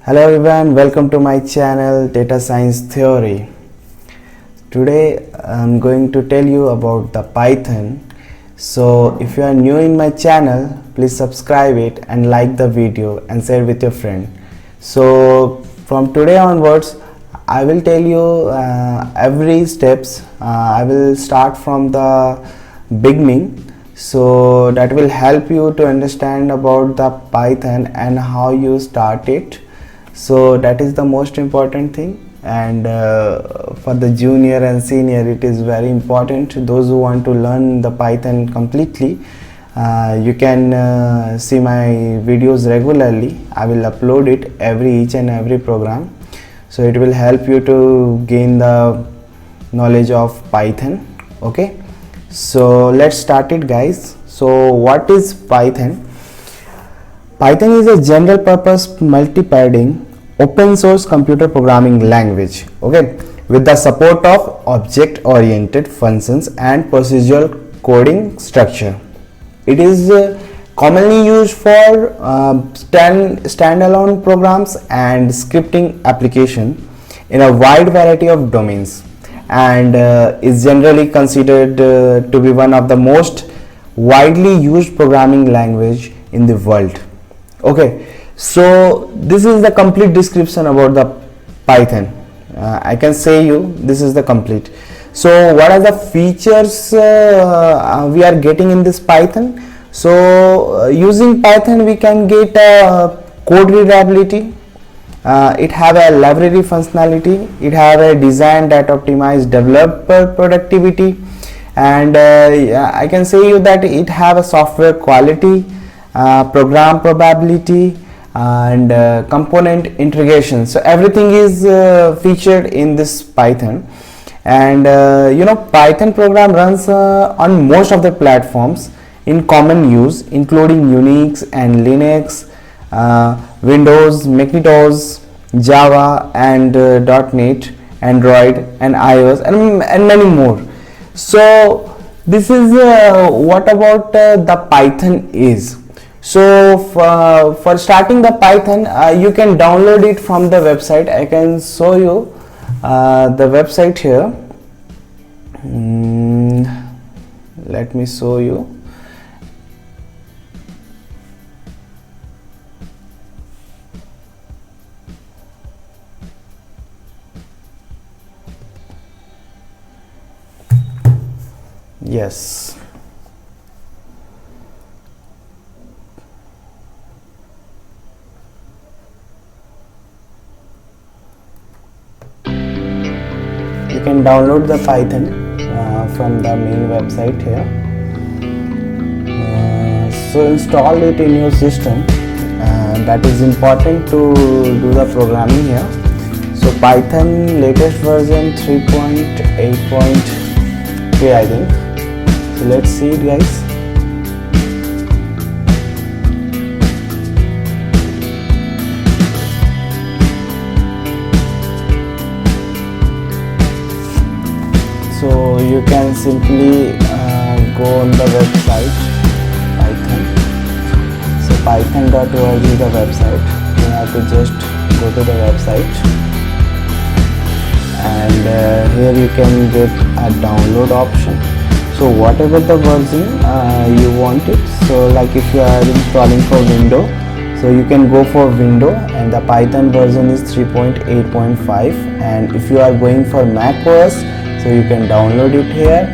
Hello everyone, welcome to my channel Data Science Theory. Today I'm going to tell you about the Python. So if you are new in my channel, please subscribe it and like the video and share with your friend. So from today onwards, I will tell you every steps. I will start from the beginning. So that will help you to understand about the Python and how you start it. So that is the most important thing, and for the junior and senior it is very important. Those who want to learn the Python completely, you can see my videos regularly. I will upload it each and every program, so it will help you to gain the knowledge of Python. Okay, so let's start it, guys. So what is Python? Python is a general purpose multi-paradigm open source computer programming language, okay, with the support of object oriented functions and procedural coding structure. It is commonly used for standalone programs and scripting application in a wide variety of domains, and is generally considered to be one of the most widely used programming language in the world. Okay, so this is the complete description about the Python. I can say you this is the complete. So what are the features we are getting in this Python? So using Python we can get code readability. It have a library functionality. It have a design that optimize developer productivity, and I can say you that it have a software quality, program probability, and component integration. So everything is featured in this Python, and Python program runs on most of the platforms in common use, including Unix and Linux, Windows, Macintosh, Java, and .NET, Android, and iOS, and many more. So this is what about the Python is. So for starting the Python, you can download it from the website. I can show you the website here. Let me show you. Yes. You can download the Python from the main website here. So install it in your system. That is important to do the programming here. So Python latest version 3.8.3, I think. So let's see it, guys. So you can simply go on the website Python. So python.org is the website. You have to just go to the website, and here you can get a download option. So whatever the version you want it. So like if you are installing for Windows, so you can go for Windows, and the Python version is 3.8.5. and if you are going for Mac OS, so you can download it here.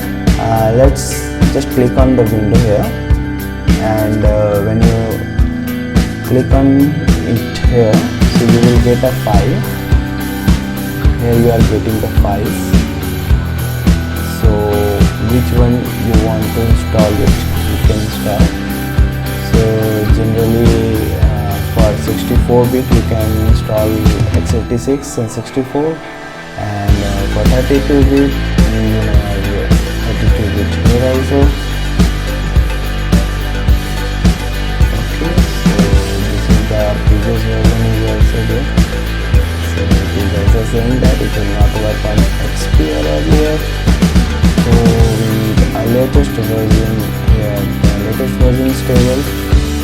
Let's just click on the window here, and when you click on it here, so you will get a file. Here you are getting the files. So which one you want to install it, you can install. So generally for 64-bit you can install x86 and 64, and for 32-bit 32-bit here also. Okay, so this is the previous version is also there. So it is also saying that it will not work on XP or earlier. So with our latest version here, the latest version is stable,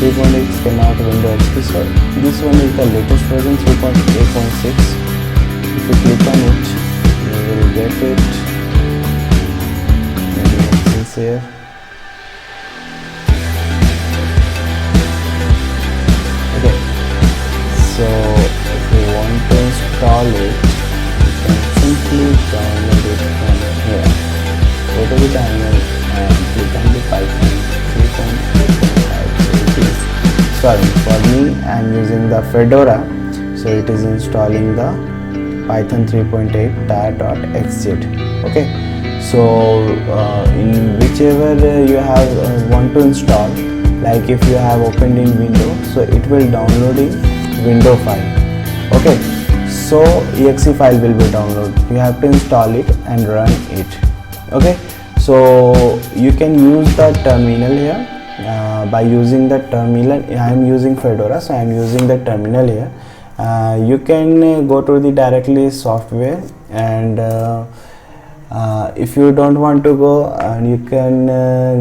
3.8 came out Windows XP, so this one is the latest version 3.8.6. If you click on it, you will get it. Maybe access here. Okay, so if you want to install it, you can simply download it from here. Go to the download and click on the Python 3.8. Sorry, for me I am using the Fedora, so it is installing the Python 3.8 tar.xz. okay, so in whichever you have want to install, like if you have opened in Windows, so it will download in window file. Okay, so exe file will be downloaded. You have to install it and run it. Okay, so you can use the terminal here. By using the terminal, I am using Fedora, so I am using the terminal here. You can go to the directly software, and if you don't want to go, you can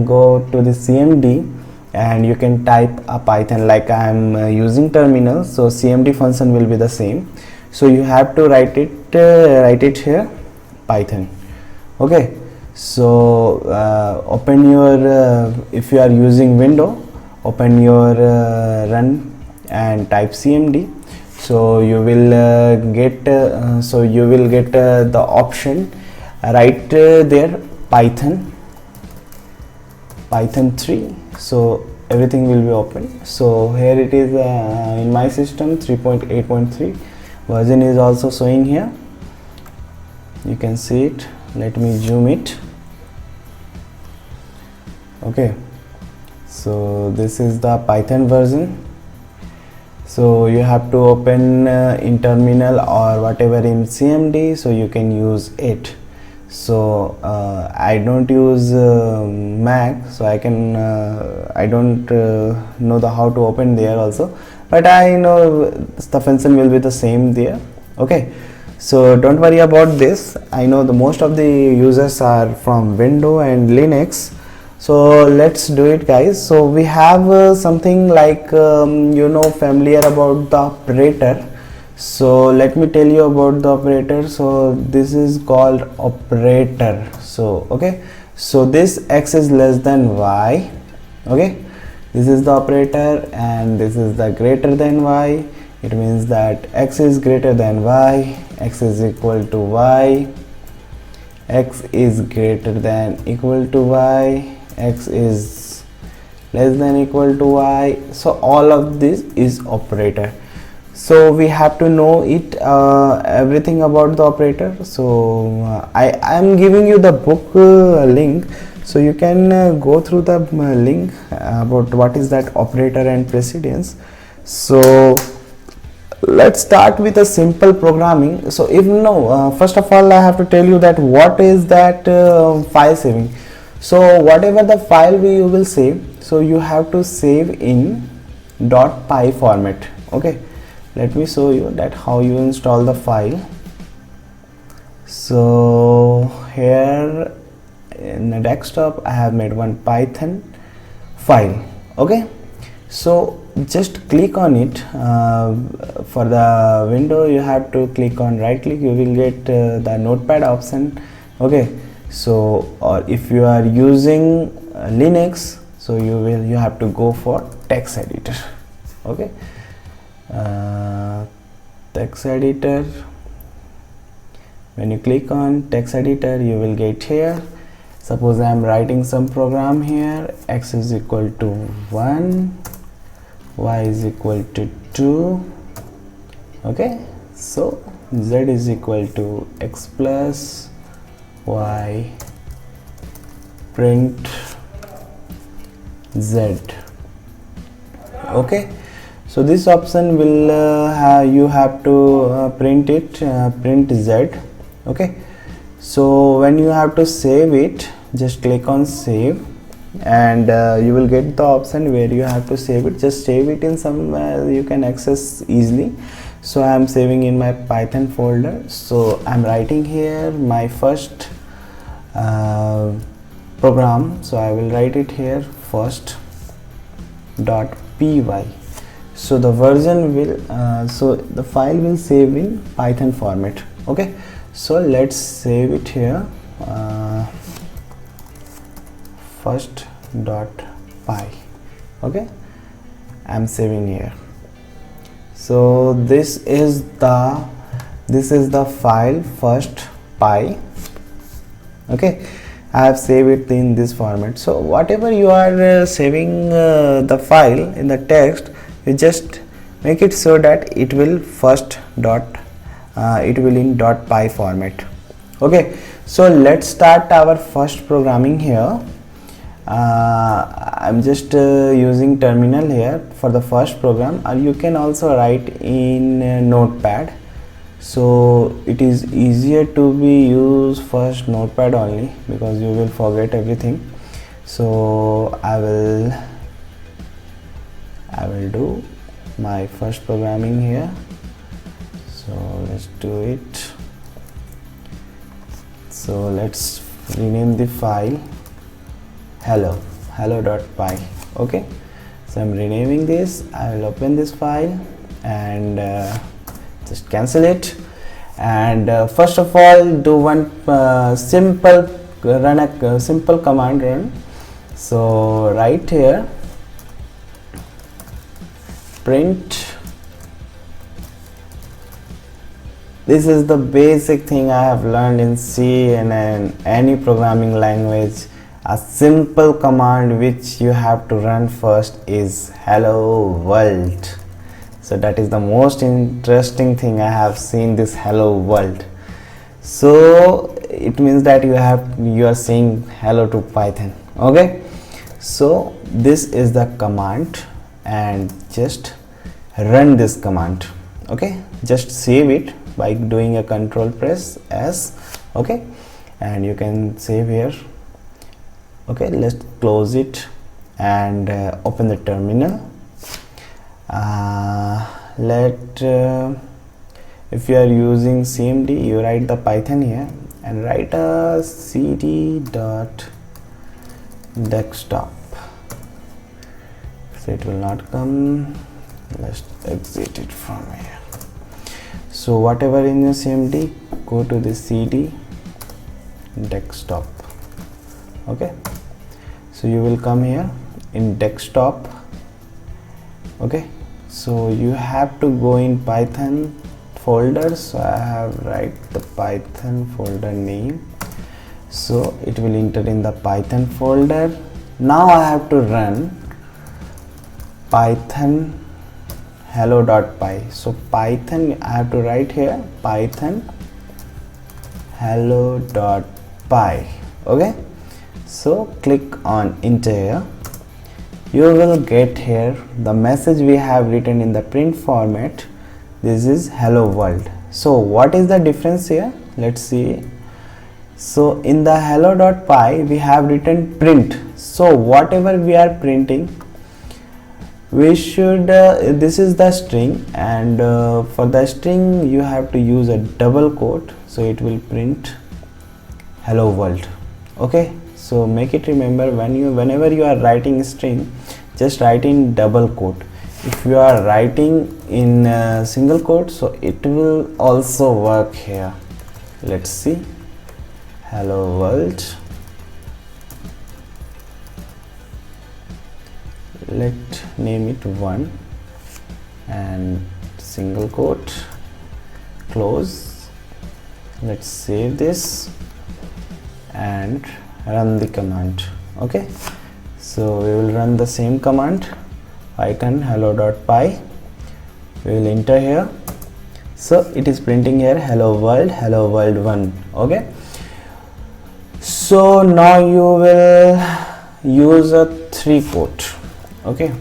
go to the CMD and you can type a Python. Like I am using terminal, so CMD function will be the same. So you have to write it here, Python. Okay, so open your if you are using Windows, open your run and type CMD. So you will get the option right there, Python 3. So everything will be open. So here it is in my system 3.8.3 version is also showing here. You can see it. Let me zoom it. Okay, so this is the Python version. So you have to open in terminal or whatever in CMD, so you can use it. So I don't use Mac, so I don't know how to open there also, but I know the function will be the same there. Okay, so don't worry about this. I know the most of the users are from Windows and Linux. So let's do it, guys. So we have something like familiar about the operator. So let me tell you about the operator. So this is called operator. So okay, so this x is less than y. Okay, this is the operator, and this is the greater than y. It means that x is greater than y, x is equal to y, x is greater than equal to y, x is less than equal to y. So all of this is operator. So we have to know it everything about the operator. So I am giving you the book link, so you can go through the link about what is that operator and precedence. So let's start with a simple programming. So first of all I have to tell you that what is that file saving. So whatever the file you will save, so you have to save in .py format. Okay, let me show you that how you install the file. So here in the desktop I have made one Python file. Okay, so just click on it. For the window you have to click on right click, you will get the notepad option. Okay, so or if you are using Linux, so you have to go for text editor. Okay, text editor. When you click on text editor, you will get here. Suppose I am writing some program here. X is equal to 1, y is equal to 2. Okay, so z is equal to x plus y, print z. Okay, so this option will you have to print z. Okay, so when you have to save it, just click on save, and you will get the option where you have to save it. Just save it in somewhere you can access easily. So I am saving in my Python folder. So I am writing here my first program. So I will write it here first. .py. So the version will so the file will save in Python format. Okay, so let's save it here. First.py. okay, I'm saving here. So this is the file first.py. okay, I have saved it in this format. So whatever you are saving the file in the text, you just make it so that it will it will in .py format. Okay, so let's start our first programming here. I'm just using terminal here for the first program, or you can also write in notepad. So it is easier to be use first notepad only, because you will forget everything. So I will do my first programming here. So let's do it. So let's rename the file hello.py. okay, so I'm renaming this. I will open this file and just cancel it, and first of all do one simple command run. So right here, print. This is the basic thing I have learned in C and in any programming language. A simple command which you have to run first is hello world. So that is the most interesting thing I have seen, this hello world. So it means that you are saying hello to Python. Okay, so this is the command, and just run this command. Okay, just save it by doing a control press S. okay, and you can save here. Okay, let's close it and open the terminal. If you are using CMD, you write the Python here and write a cd.desktop. So it will not come. Let's exit it from here. So whatever in your CMD, go to the cd desktop. Okay, so you will come here in desktop. Okay, so you have to go in Python folder. So I have write the Python folder name, so it will enter in the Python folder. Now I have to run Python hello.py. so Python, I have to write here Python hello.py. okay, so click on enter here. You will get here the message we have written in the print format. This is hello world. So what is the difference here? Let's see. So in the hello.py we have written print. So whatever we are printing, we should this is the string, and for the string you have to use a double quote, so it will print hello world. Okay, so make it remember, whenever you are writing string, just write in double quote. If you are writing in single quote, so it will also work here. Let's see, hello world. Let name it 1 and single quote, close. Let's save this and run the command. Okay, so we will run the same command, Python hello.py. We will enter here. So it is printing here hello world 1. Okay, so now you will use a 3 quote. Okay,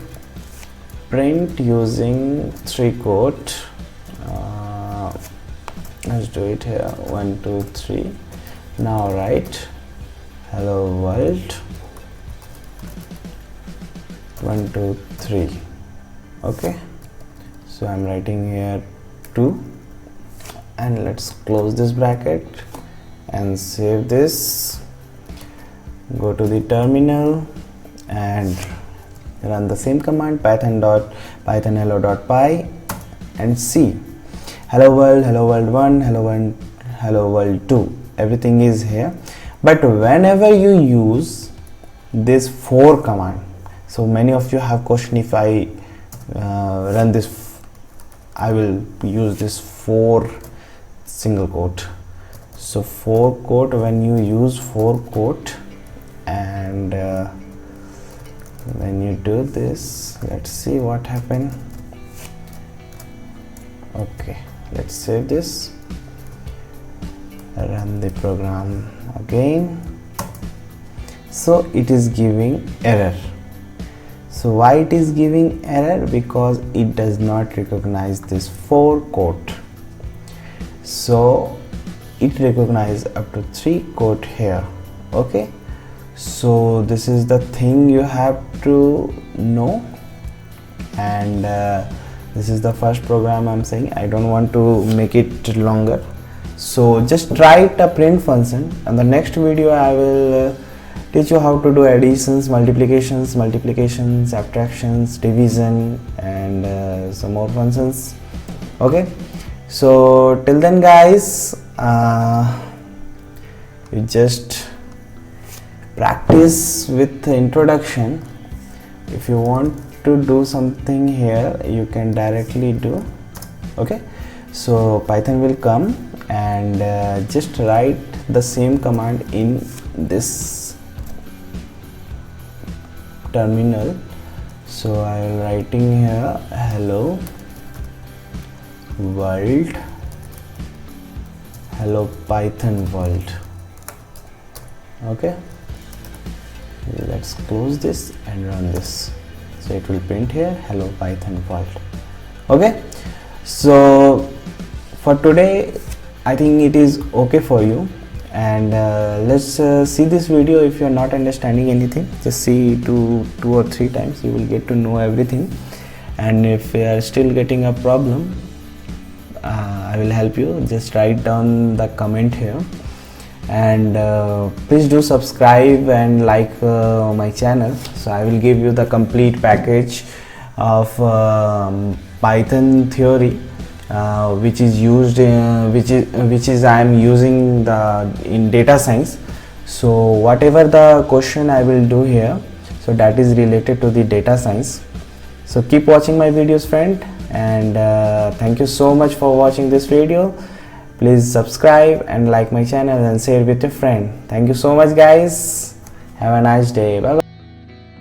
print using 3 quote. Let's do it here 1 2 3. Now write hello world 1 2 3. okay, so I'm writing here 2, and let's close this bracket and save this. Go to the terminal and run the same command, python hello.py, and see hello world 1, hello world 2, everything is here. But whenever you use this for command, so many of you have question, if I run this, I will use this for single quote. So for quote, when you use for quote and when you do this, let's see what happened. Okay, let's save this, run the program again. So it is giving error. So why it is giving error? Because it does not recognize this for quote. So it recognizes up to 3 quote here. Okay, so this is the thing you have to know. And this is the first program I'm saying. I don't want to make it longer, so just write a print function. And the next video I will teach you how to do additions, multiplications, subtractions, division, and some more functions. Okay, so till then guys, you just practice with the introduction. If you want to do something here, you can directly do. Okay, so Python will come and just write the same command in this terminal. So I am writing here hello world, hello Python world. Okay, let's close this and run this. So it will print here hello Python world. Okay, so for today I think it is okay for you. And let's see this video. If you are not understanding anything, just see two or three times, you will get to know everything. And if you are still getting a problem, I will help you. Just write down the comment here, and please do subscribe and like my channel. So I will give you the complete package of Python theory, which is used which is I am using in data science. So whatever the question I will do here, so that is related to the data science. So keep watching my videos, friend, and thank you so much for watching this video. Please subscribe and like my channel and share with your friend. Thank you so much guys. Have a nice day. Bye bye.